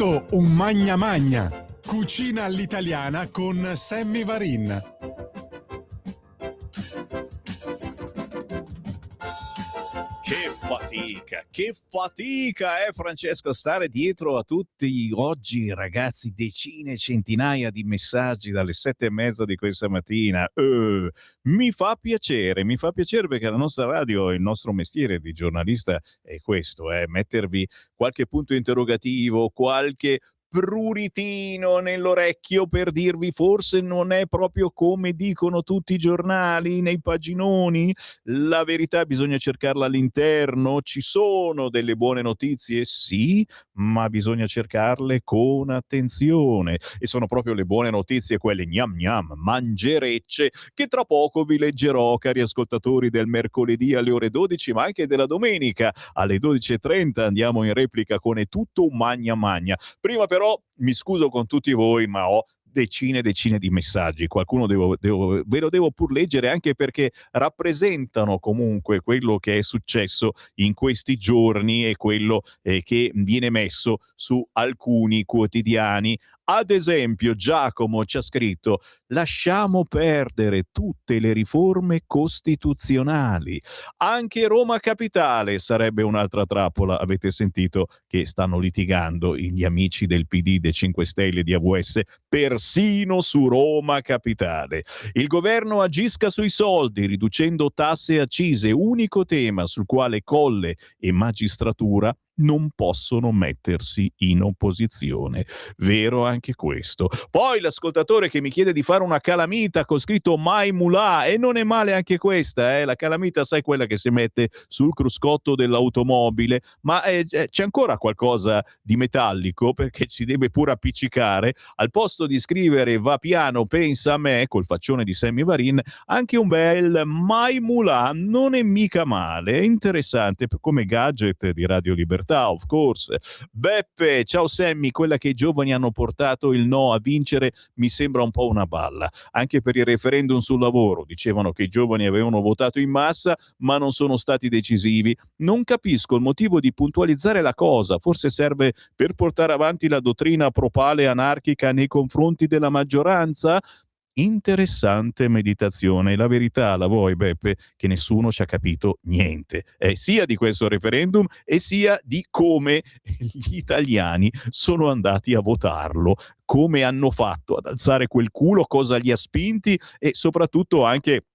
tutto un magna magna. Cucina all'italiana con Sammy Varin. Che fatica, Francesco, stare dietro a tutti oggi, ragazzi, decine, centinaia di messaggi dalle 7:30 di questa mattina. Mi fa piacere perché la nostra radio, il nostro mestiere di giornalista è questo, mettervi qualche punto interrogativo, qualche pruritino nell'orecchio per dirvi forse non è proprio come dicono tutti i giornali nei paginoni. La verità bisogna cercarla all'interno, ci sono delle buone notizie, sì, ma bisogna cercarle con attenzione e sono proprio le buone notizie, quelle gnam gnam, mangerecce, che tra poco vi leggerò, cari ascoltatori, del mercoledì alle ore 12, ma anche della domenica alle 12:30 andiamo in replica con È tutto un magna magna. Prima però mi scuso con tutti voi, ma ho decine e decine di messaggi, qualcuno ve lo devo pur leggere, anche perché rappresentano comunque quello che è successo in questi giorni e quello che viene messo su alcuni quotidiani. Ad esempio, Giacomo ci ha scritto: lasciamo perdere tutte le riforme costituzionali. Anche Roma Capitale sarebbe un'altra trappola. Avete sentito che stanno litigando gli amici del PD, dei 5 Stelle, di AVS, persino su Roma Capitale. Il governo agisca sui soldi, riducendo tasse e accise, unico tema sul quale Colle e magistratura non possono mettersi in opposizione. Vero anche questo. Poi l'ascoltatore che mi chiede di fare una calamita con scritto Mai Mulà, e non è male anche questa, la calamita, sai, quella che si mette sul cruscotto dell'automobile, ma c'è ancora qualcosa di metallico, perché si deve pure appiccicare. Al posto di scrivere va piano, pensa a me, col faccione di Sammy Varin, anche un bel Mai Mulà non è mica male, è interessante come gadget di Radio Libertà, of course. Beppe, ciao Sammy, quella che i giovani hanno portato il no a vincere mi sembra un po' una balla, anche per il referendum sul lavoro. Dicevano che i giovani avevano votato in massa, ma non sono stati decisivi. Non capisco il motivo di puntualizzare la cosa, forse serve per portare avanti la dottrina propale anarchica nei confronti della maggioranza? Interessante meditazione. La verità la vuoi, Beppe, che nessuno ci ha capito niente, sia di questo referendum e sia di come gli italiani sono andati a votarlo, come hanno fatto ad alzare quel culo, cosa li ha spinti e soprattutto anche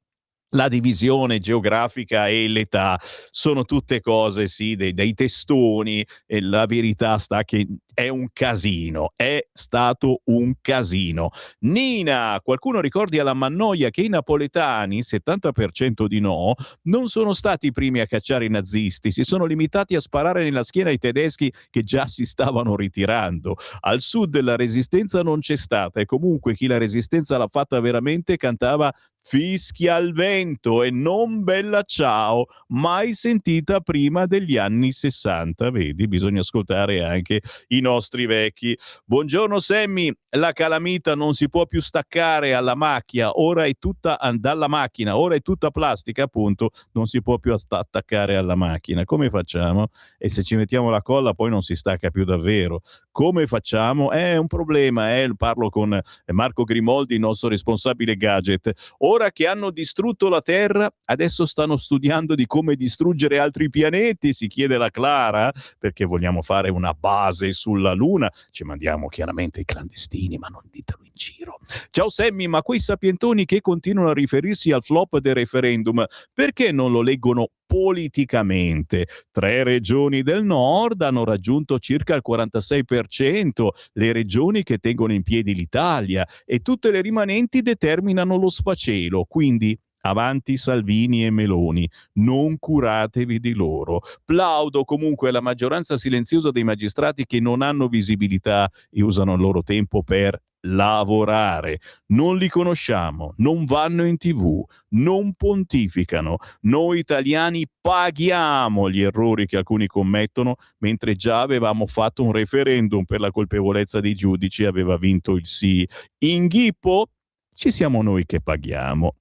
la divisione geografica e l'età. Sono tutte cose, sì, dei testoni, e la verità sta che è un casino, è stato un casino. Nina, qualcuno ricordi alla Mannoia che i napoletani, 70% di no, non sono stati i primi a cacciare i nazisti, si sono limitati a sparare nella schiena ai tedeschi che già si stavano ritirando. Al sud la resistenza non c'è stata e comunque chi la resistenza l'ha fatta veramente cantava Fischia al vento e non bella ciao, mai sentita prima degli anni 60. Vedi, bisogna ascoltare anche i nostri vecchi. Buongiorno Sammy, la calamita non si può più staccare alla macchia, ora è tutta dalla macchina, ora è tutta plastica, appunto, non si può più attaccare alla macchina. Come facciamo? E se ci mettiamo la colla poi non si stacca più davvero. Come facciamo? È un problema, parlo con Marco Grimoldi, il nostro responsabile gadget. Ora che hanno distrutto la Terra, adesso stanno studiando di come distruggere altri pianeti, si chiede la Clara, perché vogliamo fare una base sulla Luna. Ci mandiamo chiaramente i clandestini, ma non ditelo in giro. Ciao Sammy, ma quei sapientoni che continuano a riferirsi al flop del referendum, perché non lo leggono politicamente? 3 regioni del nord hanno raggiunto circa il 46%, le regioni che tengono in piedi l'Italia, e tutte le rimanenti determinano lo sfacelo, quindi avanti Salvini e Meloni, non curatevi di loro. Plaudo comunque alla maggioranza silenziosa dei magistrati che non hanno visibilità e usano il loro tempo per lavorare. Non li conosciamo, non vanno in TV, non pontificano. Noi italiani paghiamo gli errori che alcuni commettono, mentre già avevamo fatto un referendum per la colpevolezza dei giudici e aveva vinto il sì. Inghippo? ci siamo noi che paghiamo.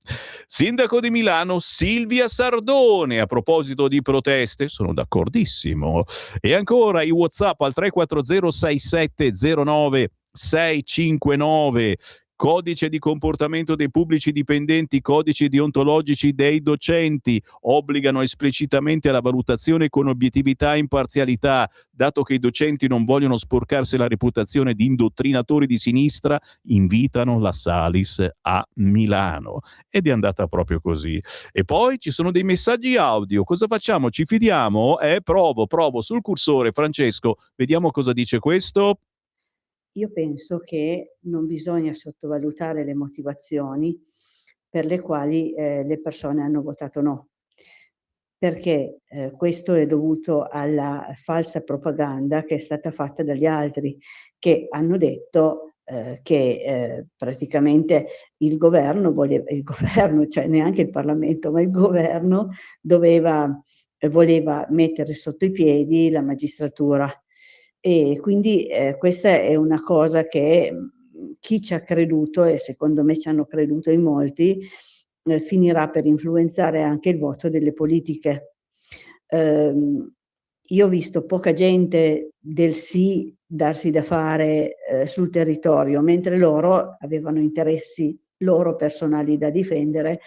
Sindaco di Milano Silvia Sardone, a proposito di proteste, sono d'accordissimo. E ancora i WhatsApp al 340 6709 659, codice di comportamento dei pubblici dipendenti, codici deontologici dei docenti, obbligano esplicitamente alla valutazione con obiettività e imparzialità, dato che i docenti non vogliono sporcarsi la reputazione di indottrinatori di sinistra, invitano la Salis a Milano. Ed è andata proprio così. E poi ci sono dei messaggi audio, cosa facciamo? Ci fidiamo? Provo sul cursore, Francesco, vediamo cosa dice questo. Io penso che non bisogna sottovalutare le motivazioni per le quali le persone hanno votato no, perché questo è dovuto alla falsa propaganda che è stata fatta dagli altri, che hanno detto che praticamente il governo, cioè neanche il Parlamento, ma il governo voleva mettere sotto i piedi la magistratura. E quindi questa è una cosa che chi ci ha creduto, e secondo me ci hanno creduto in molti, finirà per influenzare anche il voto delle politiche. Io ho visto poca gente del sì darsi da fare sul territorio, mentre loro avevano interessi loro personali da difendere.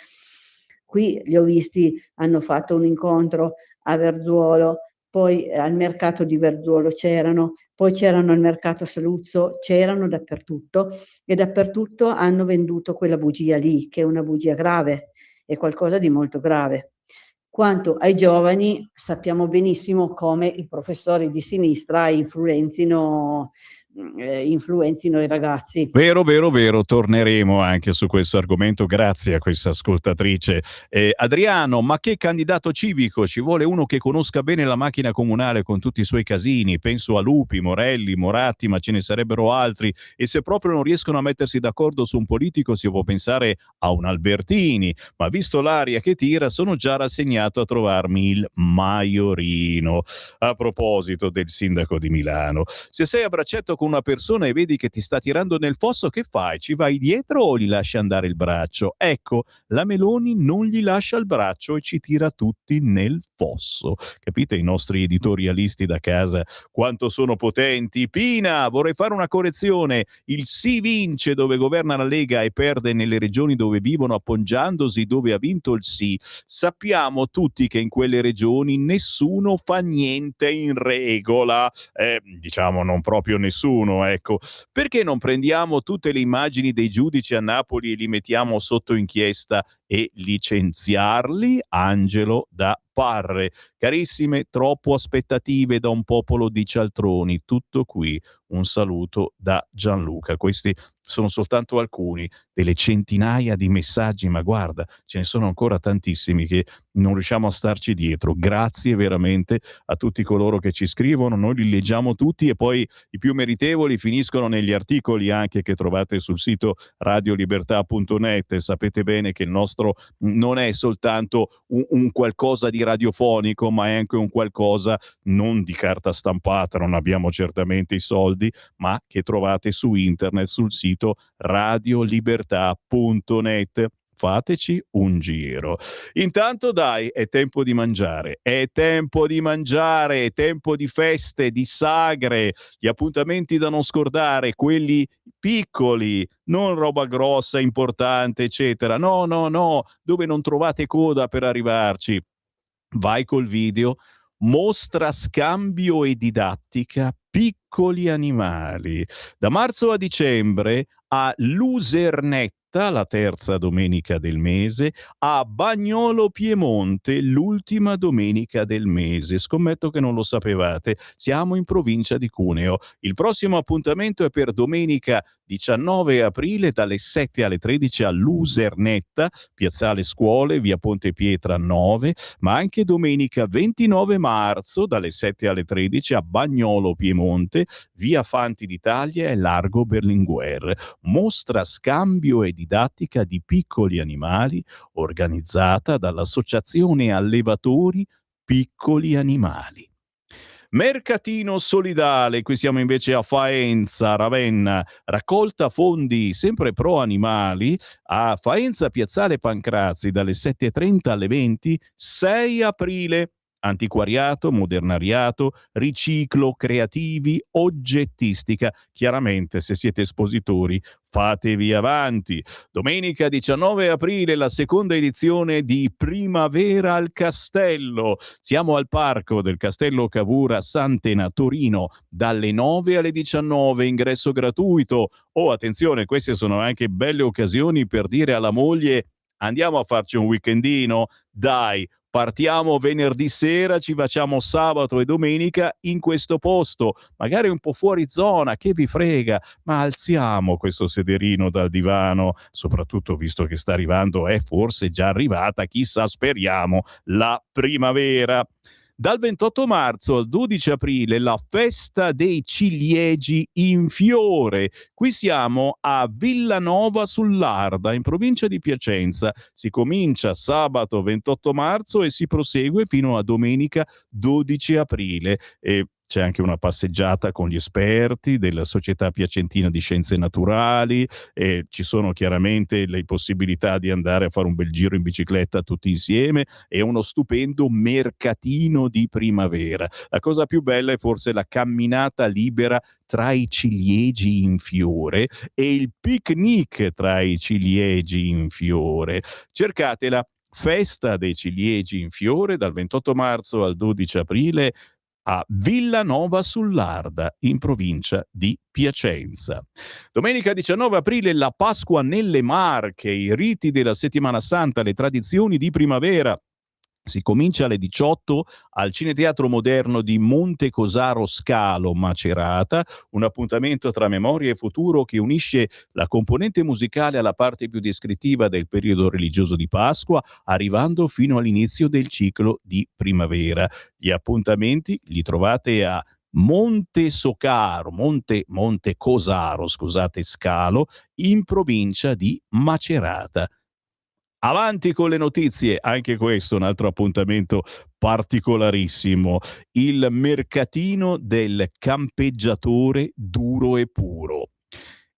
Qui li ho visti, hanno fatto un incontro a Verzuolo, poi al mercato di Verzuolo c'erano, poi c'erano al mercato Saluzzo, c'erano dappertutto, e dappertutto hanno venduto quella bugia lì, che è una bugia grave, è qualcosa di molto grave. Quanto ai giovani, sappiamo benissimo come i professori di sinistra influenzino i ragazzi. Vero, torneremo anche su questo argomento, grazie a questa ascoltatrice. Adriano, ma che candidato civico? Ci vuole uno che conosca bene la macchina comunale con tutti i suoi casini, penso a Lupi, Morelli, Moratti, ma ce ne sarebbero altri, e se proprio non riescono a mettersi d'accordo su un politico si può pensare a un Albertini, ma visto l'aria che tira sono già rassegnato a trovarmi il Maiorino. A proposito del sindaco di Milano, se sei a braccetto con una persona e vedi che ti sta tirando nel fosso, che fai? Ci vai dietro o gli lasci andare il braccio? Ecco, la Meloni non gli lascia il braccio e ci tira tutti nel fosso. Capite i nostri editorialisti da casa quanto sono potenti? Pina, vorrei fare una correzione. Il sì vince dove governa la Lega e perde nelle regioni dove vivono appoggiandosi dove ha vinto il sì. Sappiamo tutti che in quelle regioni nessuno fa niente in regola. Diciamo non proprio nessuno, ecco. Perché non prendiamo tutte le immagini dei giudici a Napoli e li mettiamo sotto inchiesta e licenziarli? Angelo da Parre. Carissime, troppo aspettative da un popolo di cialtroni. Tutto qui. Un saluto da Gianluca. Questi sono soltanto alcuni delle centinaia di messaggi, ma guarda, ce ne sono ancora tantissimi che non riusciamo a starci dietro. Grazie veramente a tutti coloro che ci scrivono, noi li leggiamo tutti e poi i più meritevoli finiscono negli articoli anche che trovate sul sito radiolibertà.net. Sapete bene che il nostro non è soltanto un qualcosa di radiofonico, ma è anche un qualcosa non di carta stampata, non abbiamo certamente i soldi, ma che trovate su internet, sul sito radiolibertà.net. Fateci un giro. Intanto dai, è tempo di mangiare, è tempo di mangiare, è tempo di feste, di sagre, gli appuntamenti da non scordare, quelli piccoli, non roba grossa, importante, eccetera. No, dove non trovate coda per arrivarci. Vai col video, mostra scambio e didattica piccoli animali. Da marzo a dicembre a Lusernetta, la terza domenica del mese, a Bagnolo Piemonte, l'ultima domenica del mese. Scommetto che non lo sapevate, siamo in provincia di Cuneo. Il prossimo appuntamento è per domenica 19 aprile dalle 7 alle 13 a Lusernetta, Piazzale Scuole, via Ponte Pietra 9, ma anche domenica 29 marzo dalle 7 alle 13 a Bagnolo Piemonte, via Fanti d'Italia e largo Berlinguer. Mostra scambio e didattica di piccoli animali organizzata dall'Associazione Allevatori Piccoli Animali. Mercatino solidale, qui siamo invece a Faenza, Ravenna, raccolta fondi sempre pro animali a Faenza, Piazzale Pancrazzi dalle 7:30 alle 20, 6 aprile. Antiquariato, modernariato, riciclo, creativi, oggettistica. Chiaramente, se siete espositori, fatevi avanti. Domenica 19 aprile, la seconda edizione di Primavera al Castello. Siamo al parco del Castello Cavour Sant'Ena, Torino, dalle 9 alle 19, ingresso gratuito. Oh, attenzione, queste sono anche belle occasioni per dire alla moglie: andiamo a farci un weekendino? Dai, partiamo venerdì sera, ci facciamo sabato e domenica in questo posto, magari un po' fuori zona, che vi frega, ma alziamo questo sederino dal divano, soprattutto visto che sta arrivando, è forse già arrivata, chissà, speriamo, la primavera. Dal 28 marzo al 12 aprile la festa dei ciliegi in fiore. Qui siamo a Villanova sull'Arda, in provincia di Piacenza. Si comincia sabato 28 marzo e si prosegue fino a domenica 12 aprile. E c'è anche una passeggiata con gli esperti della Società Piacentina di Scienze Naturali, e ci sono chiaramente le possibilità di andare a fare un bel giro in bicicletta tutti insieme, e uno stupendo mercatino di primavera. La cosa più bella è forse la camminata libera tra i ciliegi in fiore e il picnic tra i ciliegi in fiore. Cercatela, Festa dei ciliegi in fiore, dal 28 marzo al 12 aprile a Villanova sull'Arda, in provincia di Piacenza. Domenica 19 aprile la Pasqua nelle Marche, i riti della Settimana Santa, le tradizioni di primavera. Si comincia alle 18 al Cineteatro Moderno di Montecosaro Scalo, Macerata, un appuntamento tra memoria e futuro che unisce la componente musicale alla parte più descrittiva del periodo religioso di Pasqua, arrivando fino all'inizio del ciclo di primavera. Gli appuntamenti li trovate a Montecosaro, scusate, Scalo, in provincia di Macerata. Avanti con le notizie, anche questo è un altro appuntamento particolarissimo, il mercatino del campeggiatore duro e puro.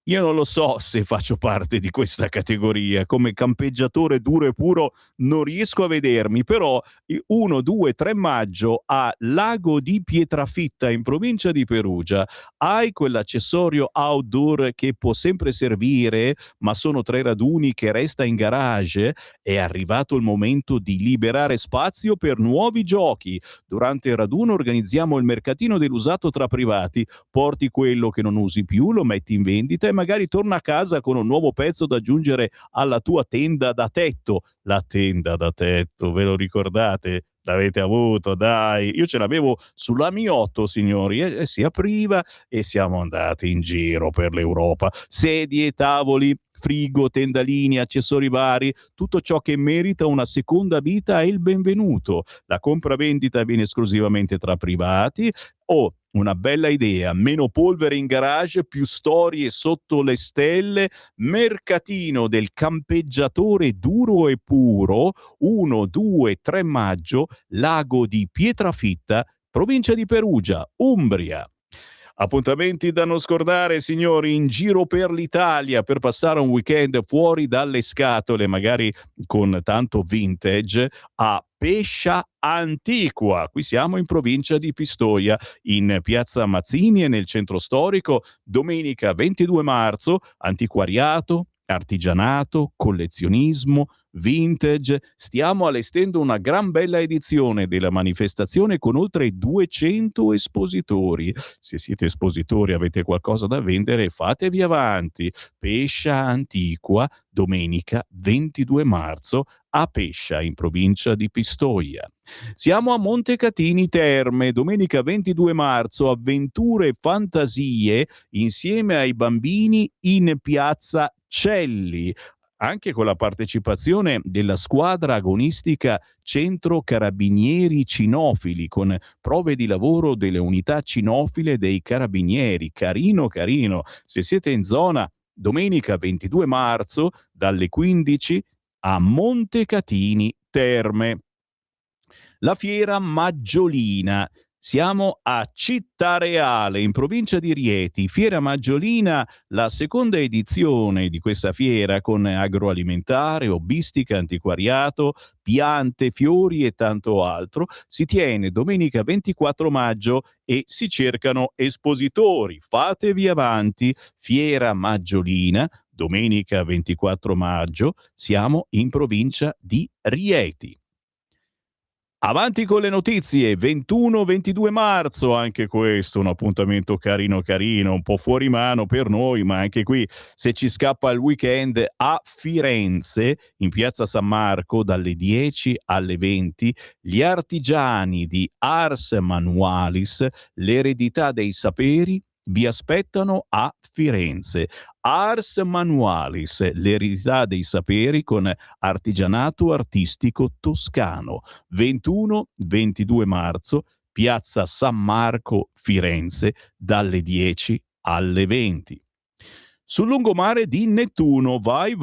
Io non lo so se faccio parte di questa categoria, come campeggiatore duro e puro non riesco a vedermi, però 1, 2, 3 maggio a Lago di Pietrafitta in provincia di Perugia hai quell'accessorio outdoor che può sempre servire, ma sono 3 raduni che resta in garage. È arrivato il momento di liberare spazio per nuovi giochi. Durante il raduno organizziamo il mercatino dell'usato tra privati, porti quello che non usi più, lo metti in vendita e magari torna a casa con un nuovo pezzo da aggiungere alla tua tenda da tetto. La tenda da tetto, ve lo ricordate? L'avete avuto, dai. Io ce l'avevo sulla Mi8, signori, e si apriva e siamo andati in giro per l'Europa. Sedie, tavoli, frigo, tendalini, accessori vari, tutto ciò che merita una seconda vita è il benvenuto. La compravendita viene esclusivamente tra privati. O una bella idea, meno polvere in garage, più storie sotto le stelle, mercatino del campeggiatore duro e puro, 1, 2, 3 maggio, Lago di Pietrafitta, provincia di Perugia, Umbria. Appuntamenti da non scordare, signori, in giro per l'Italia per passare un weekend fuori dalle scatole, magari con tanto vintage, a Pescia Antiqua. Qui siamo in provincia di Pistoia, in piazza Mazzini e nel centro storico. Domenica 22 marzo, antiquariato, artigianato, collezionismo, vintage. Stiamo allestendo una gran bella edizione della manifestazione con oltre 200 espositori. Se siete espositori e avete qualcosa da vendere, fatevi avanti. Pescia Antiqua, domenica 22 marzo a Pescia, in provincia di Pistoia. Siamo a Montecatini Terme, domenica 22 marzo, avventure e fantasie insieme ai bambini in piazza Celli, anche con la partecipazione della squadra agonistica Centro Carabinieri Cinofili, con prove di lavoro delle unità cinofile dei carabinieri. Carino, carino. Se siete in zona, domenica 22 marzo, dalle 15 a Montecatini Terme. La fiera Maggiolina. Siamo a Cittareale, in provincia di Rieti, Fiera Maggiolina, la seconda edizione di questa fiera con agroalimentare, hobbistica, antiquariato, piante, fiori e tanto altro. Si tiene domenica 24 maggio e si cercano espositori. Fatevi avanti, Fiera Maggiolina, domenica 24 maggio, siamo in provincia di Rieti. Avanti con le notizie, 21-22 marzo, anche questo un appuntamento carino carino, un po' fuori mano per noi, ma anche qui se ci scappa il weekend a Firenze, in piazza San Marco, dalle 10 alle 20, gli artigiani di Ars Manualis, l'eredità dei saperi, vi aspettano a Firenze. Ars Manualis, l'eredità dei saperi con artigianato artistico toscano. 21-22 marzo, piazza San Marco, Firenze, dalle 10 alle 20. Sul lungomare di Nettuno, vai,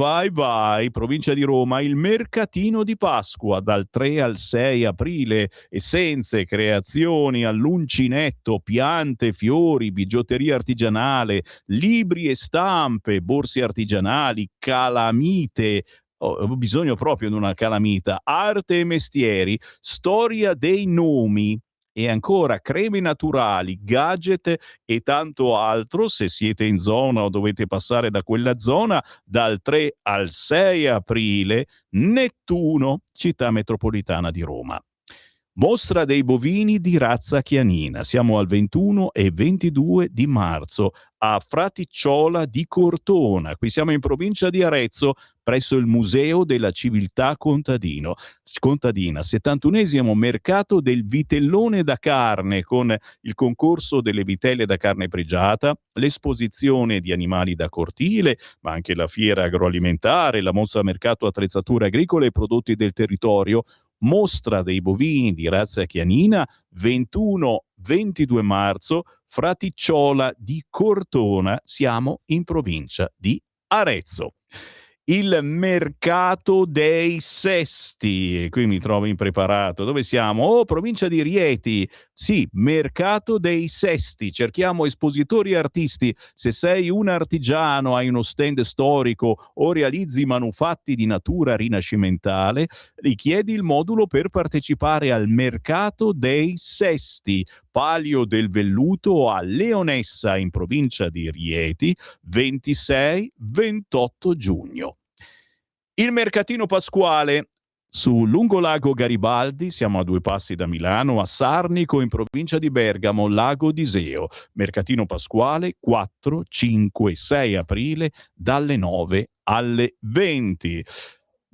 provincia di Roma, il mercatino di Pasqua dal 3 al 6 aprile, essenze, creazioni all'uncinetto, piante, fiori, bigiotteria artigianale, libri e stampe, borse artigianali, calamite. Ho bisogno proprio di una calamita, arte e mestieri, storia dei nomi e ancora creme naturali, gadget e tanto altro. Se siete in zona o dovete passare da quella zona, dal 3 al 6 aprile, Nettuno, città metropolitana di Roma. Mostra dei bovini di razza chianina. Siamo al 21 e 22 di marzo a Fraticciola di Cortona. Qui siamo in provincia di Arezzo, presso il Museo della Civiltà Contadina. 71esimo mercato del vitellone da carne, con il concorso delle vitelle da carne pregiata, l'esposizione di animali da cortile, ma anche la fiera agroalimentare, la mostra mercato attrezzature agricole e prodotti del territorio. Mostra dei bovini di razza chianina, 21-22 marzo, Fraticciola di Cortona, siamo in provincia di Arezzo. Il mercato dei Sesti, e qui mi trovo impreparato. Dove siamo? Oh, provincia di Rieti. Sì, mercato dei Sesti. Cerchiamo espositori e artisti. Se sei un artigiano, hai uno stand storico o realizzi manufatti di natura rinascimentale, richiedi il modulo per partecipare al mercato dei Sesti. Palio del Velluto a Leonessa, in provincia di Rieti, 26-28 giugno. Il mercatino pasquale su Lungolago Garibaldi, siamo a 2 passi da Milano, a Sarnico, in provincia di Bergamo, Lago d'Iseo. Mercatino pasquale 4, 5, 6 aprile, dalle 9 alle 20.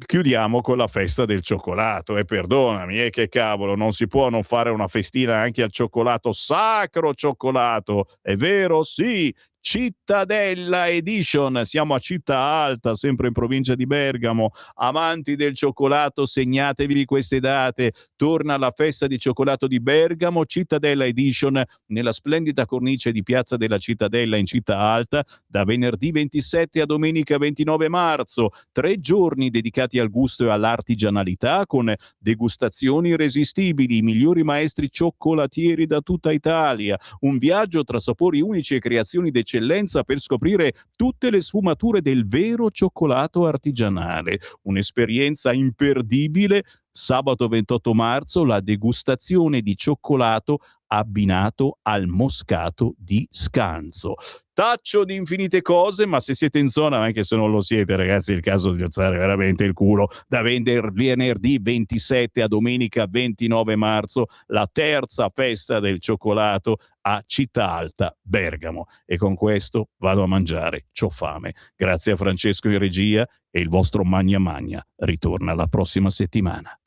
Chiudiamo con la festa del cioccolato, e perdonami, che cavolo, non si può non fare una festina anche al cioccolato, sacro cioccolato, è vero? Sì, Cittadella Edition, siamo a Città Alta, sempre in provincia di Bergamo. Amanti del cioccolato, segnatevi queste date, torna la festa di cioccolato di Bergamo, Cittadella Edition, nella splendida cornice di Piazza della Cittadella in Città Alta, da venerdì 27 a domenica 29 marzo, 3 giorni dedicati al gusto e all'artigianalità, con degustazioni irresistibili, i migliori maestri cioccolatieri da tutta Italia, un viaggio tra sapori unici e creazioni d'eccellenza per scoprire tutte le sfumature del vero cioccolato artigianale, un'esperienza imperdibile. Sabato 28 marzo la degustazione di cioccolato abbinato al moscato di Scanzo. Taccio di infinite cose, ma se siete in zona, anche se non lo siete, ragazzi, è il caso di alzare veramente il culo. Da venerdì 27 a domenica 29 marzo, la terza festa del cioccolato a Città Alta, Bergamo. E con questo vado a mangiare, c'ho fame. Grazie a Francesco in regia, e il vostro Magna Magna ritorna la prossima settimana.